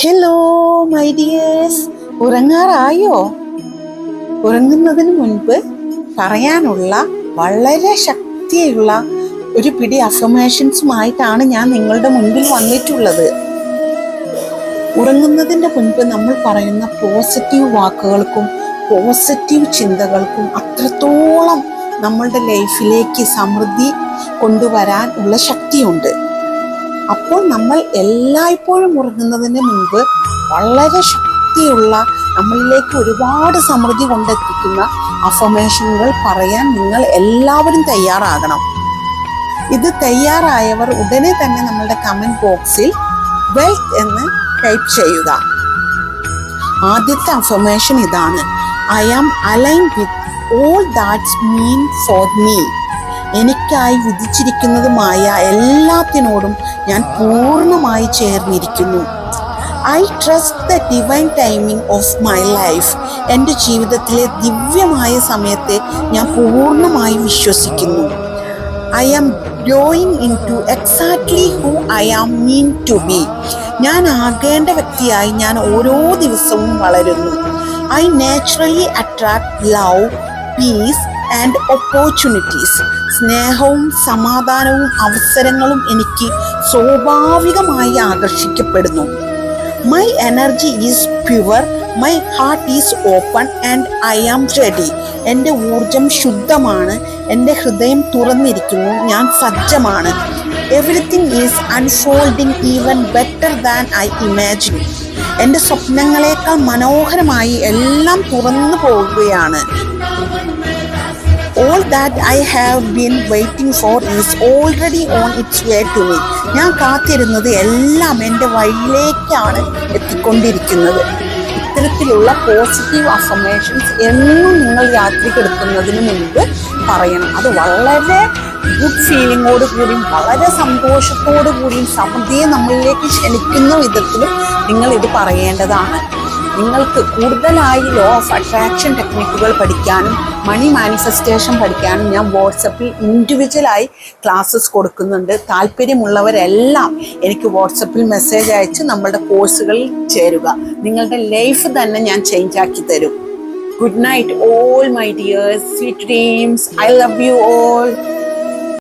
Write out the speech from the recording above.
Hello my dears, ഉറങ്ങാറായോ? ഉറങ്ങുന്നതിന് മുൻപ് പറയാനുള്ള വളരെ ശക്തിയുള്ള ഒരു പിടി അഫർമേഷൻസുമായിട്ടാണ് ഞാൻ നിങ്ങളുടെ മുൻപിൽ വന്നിട്ടുള്ളത്. ഉറങ്ങുന്നതിൻ്റെ മുൻപ് നമ്മൾ പറയുന്ന പോസിറ്റീവ് വാക്കുകൾക്കും പോസിറ്റീവ് ചിന്തകൾക്കും അത്രത്തോളം നമ്മളുടെ ലൈഫിലേക്ക് സമൃദ്ധി കൊണ്ടുവരാൻ ഉള്ള ശക്തിയുണ്ട്. അപ്പോൾ നമ്മൾ എല്ലായ്പ്പോഴും ഉറങ്ങുന്നതിന് മുൻപ് വളരെ ശക്തിയുള്ള നമ്മളിലേക്ക് ഒരുപാട് സമൃദ്ധി കൊണ്ടെത്തിക്കുന്ന അഫർമേഷനുകൾ പറയാൻ നിങ്ങൾ എല്ലാവരും തയ്യാറാകണം. ഇത് തയ്യാറായവർ ഉടനെ തന്നെ നമ്മളുടെ കമന്റ് ബോക്സിൽ വെൽത്ത് എന്ന് ടൈപ്പ് ചെയ്യുക. ആദ്യത്തെ അഫർമേഷൻ ഇതാണ്: I am aligned with all that's meant for me. എനിക്കായി വിധിച്ചിരിക്കുന്നതുമായ എല്ലാത്തിനോടും ഞാൻ പൂർണ്ണമായി ചേർന്നിരിക്കുന്നു. I trust the divine timing of my life. എൻ്റെ ജീവിതത്തിലെ ദിവ്യമായ സമയത്തെ ഞാൻ പൂർണ്ണമായി വിശ്വസിക്കുന്നു. I am growing into exactly who I am meant to be. ഞാൻ ആകേണ്ട വ്യക്തിയായി ഞാൻ ഓരോ ദിവസവും വളരുന്നു. I naturally attract love, peace and opportunities. സ്നേഹവും സമാധാനവും അവസരങ്ങളും എനിക്ക് സ്വാഭാവികമായി ആകർഷിക്കപ്പെടുന്നു. My energy is pure, my heart is open and I am ready. എൻ്റെ ഊർജം ശുദ്ധമാണ്, എൻ്റെ ഹൃദയം തുറന്നിരിക്കുന്നു, ഞാൻ സജ്ജമാണ്. Everything is unfolding even better than I imagine. എൻ്റെ സ്വപ്നങ്ങളെക്കാൾ മനോഹരമായി എല്ലാം തുറന്നു പോവുകയാണ്. All that I have been waiting for is already on its way to me. ഞാൻ കാത്തിരുന്നത് എല്ലാം എൻ്റെ വഴിയിലേക്കാണ് എത്തിക്കൊണ്ടിരിക്കുന്നത്. ഇത്തരത്തിലുള്ള പോസിറ്റീവ് അഫർമേഷൻസ് എന്നും നിങ്ങൾ യാത്രക്കെടുക്കുന്നതിന് മുൻപ് പറയണം. അത് വളരെ ഗുഡ് ഫീലിങ്ങോട് കൂടിയും വളരെ സന്തോഷത്തോടു കൂടിയും സമൃദ്ധിയെ നമ്മളിലേക്ക് ക്ഷണിക്കുന്ന വിധത്തിലും നിങ്ങൾ ഇത് പറയേണ്ടതാണ്. നിങ്ങൾക്ക് കൂടുതലായി ലോ ഓഫ് അട്രാക്ഷൻ ടെക്നിക്കുകൾ പഠിക്കാനും മണി മാനിഫെസ്റ്റേഷൻ പഠിക്കാനും ഞാൻ വാട്സപ്പിൽ ഇൻഡിവിജ്വലായി ക്ലാസ്സസ് കൊടുക്കുന്നുണ്ട്. താല്പര്യമുള്ളവരെല്ലാം എനിക്ക് വാട്സപ്പിൽ മെസ്സേജ് അയച്ച് നമ്മളുടെ കോഴ്സുകളിൽ ചേരുക. നിങ്ങളുടെ ലൈഫ് തന്നെ ഞാൻ ചേഞ്ച് ആക്കി തരും. Good night all my dears, sweet dreams. I love you all.